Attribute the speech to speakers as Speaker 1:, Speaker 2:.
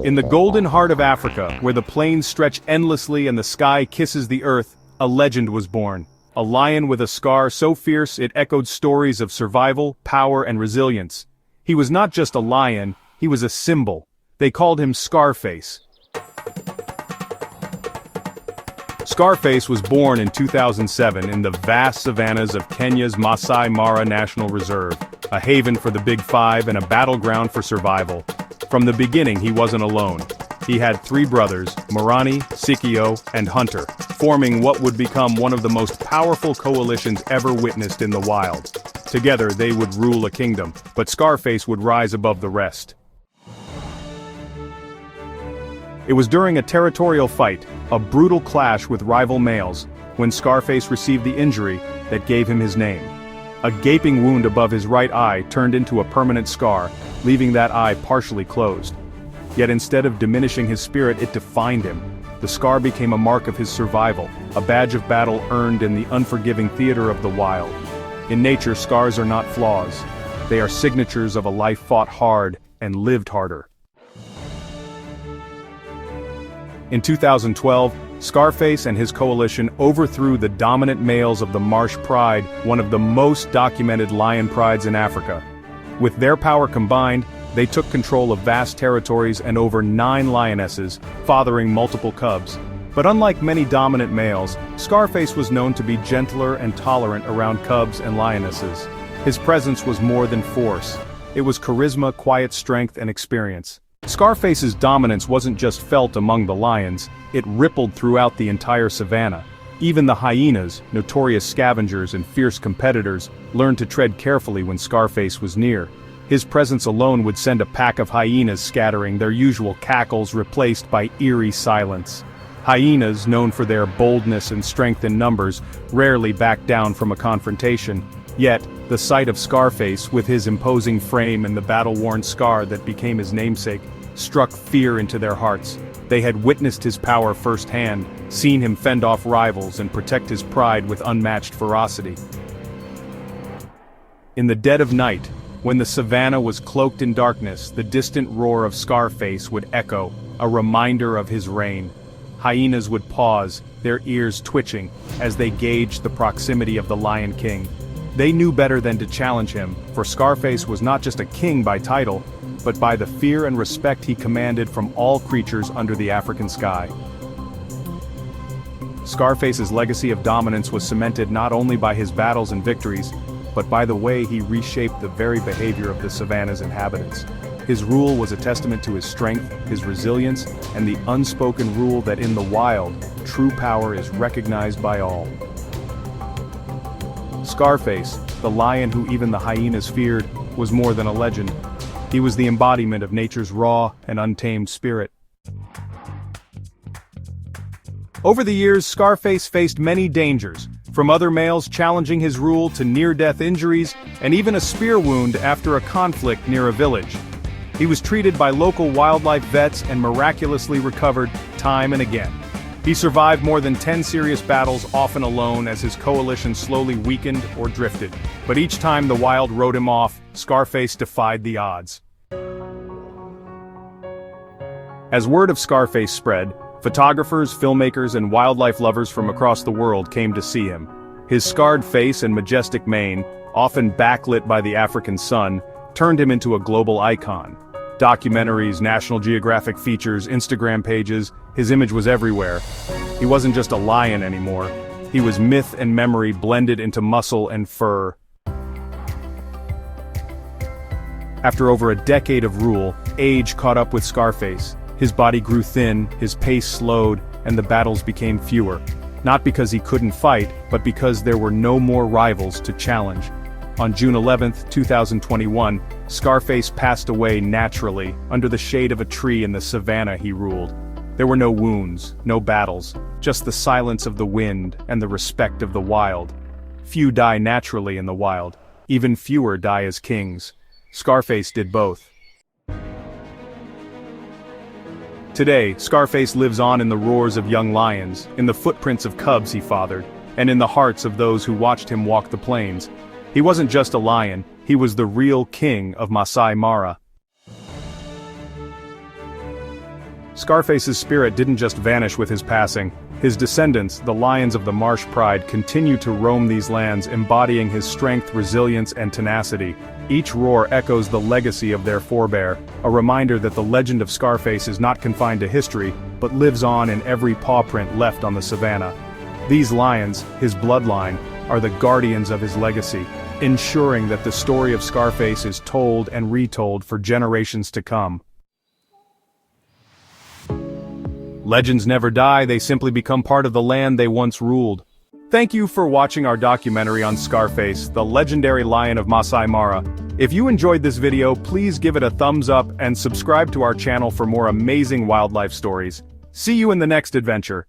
Speaker 1: In the golden heart of Africa, where the plains stretch endlessly and the sky kisses the earth, a legend was born. A lion with a scar so fierce it echoed stories of survival, power, and resilience. He was not just a lion, he was a symbol. They called him Scarface. Scarface was born in 2007 in the vast savannas of Kenya's Maasai Mara National Reserve, a haven for the Big Five and a battleground for survival. From the beginning he wasn't alone. He had three brothers, Marani, Sikio, and Hunter, forming what would become one of the most powerful coalitions ever witnessed in the wild. Together they would rule a kingdom, but Scarface would rise above the rest. It was during a territorial fight, a brutal clash with rival males, when Scarface received the injury that gave him his name. A gaping wound above his right eye turned into a permanent scar, leaving that eye partially closed. Yet instead of diminishing his spirit, it defined him. The scar became a mark of his survival, a badge of battle earned in the unforgiving theater of the wild. In nature, scars are not flaws. They are signatures of a life fought hard and lived harder. In 2012, Scarface and his coalition overthrew the dominant males of the Marsh Pride, one of the most documented lion prides in Africa. With their power combined, they took control of vast territories and over 9 lionesses, fathering multiple cubs. But unlike many dominant males, Scarface was known to be gentler and tolerant around cubs and lionesses. His presence was more than force. It was charisma, quiet strength, and experience. Scarface's dominance wasn't just felt among the lions, it rippled throughout the entire savannah. Even the hyenas, notorious scavengers and fierce competitors, learned to tread carefully when Scarface was near. His presence alone would send a pack of hyenas scattering, their usual cackles replaced by eerie silence. Hyenas, known for their boldness and strength in numbers, rarely backed down from a confrontation. Yet, the sight of Scarface, with his imposing frame and the battle-worn scar that became his namesake, struck fear into their hearts. They had witnessed his power firsthand, seen him fend off rivals and protect his pride with unmatched ferocity. In the dead of night, when the savannah was cloaked in darkness, the distant roar of Scarface would echo, a reminder of his reign. Hyenas would pause, their ears twitching, as they gauged the proximity of the Lion King. They knew better than to challenge him, for Scarface was not just a king by title, but by the fear and respect he commanded from all creatures under the African sky. Scarface's legacy of dominance was cemented not only by his battles and victories, but by the way he reshaped the very behavior of the savannah's inhabitants. His rule was a testament to his strength, his resilience, and the unspoken rule that in the wild, true power is recognized by all. Scarface, the lion who even the hyenas feared, was more than a legend. He was the embodiment of nature's raw and untamed spirit. Over the years, Scarface faced many dangers, from other males challenging his rule to near-death injuries, and even a spear wound after a conflict near a village. He was treated by local wildlife vets and miraculously recovered time and again. He survived more than 10 serious battles, often alone, as his coalition slowly weakened or drifted. But each time the wild wrote him off, Scarface defied the odds. As word of Scarface spread, photographers, filmmakers, and wildlife lovers from across the world came to see him. His scarred face and majestic mane, often backlit by the African sun, turned him into a global icon. Documentaries, National Geographic features, Instagram pages, his image was everywhere. He wasn't just a lion anymore. He was myth and memory blended into muscle and fur. After over a decade of rule, age caught up with Scarface. His body grew thin, his pace slowed, and the battles became fewer. Not because he couldn't fight, but because there were no more rivals to challenge. On June 11, 2021, Scarface passed away naturally, under the shade of a tree in the savannah he ruled. There were no wounds, no battles, just the silence of the wind and the respect of the wild. Few die naturally in the wild, even fewer die as kings. Scarface did both. Today, Scarface lives on in the roars of young lions, in the footprints of cubs he fathered, and in the hearts of those who watched him walk the plains. He wasn't just a lion, he was the real king of Maasai Mara. Scarface's spirit didn't just vanish with his passing. His descendants, the lions of the Marsh Pride, continue to roam these lands, embodying his strength, resilience, and tenacity. Each roar echoes the legacy of their forebear, a reminder that the legend of Scarface is not confined to history, but lives on in every paw print left on the savannah. These lions, his bloodline, are the guardians of his legacy, ensuring that the story of Scarface is told and retold for generations to come. Legends never die, they simply become part of the land they once ruled. Thank you for watching our documentary on Scarface, the legendary lion of Maasai Mara. If you enjoyed this video, please give it a thumbs up and subscribe to our channel for more amazing wildlife stories. See you in the next adventure.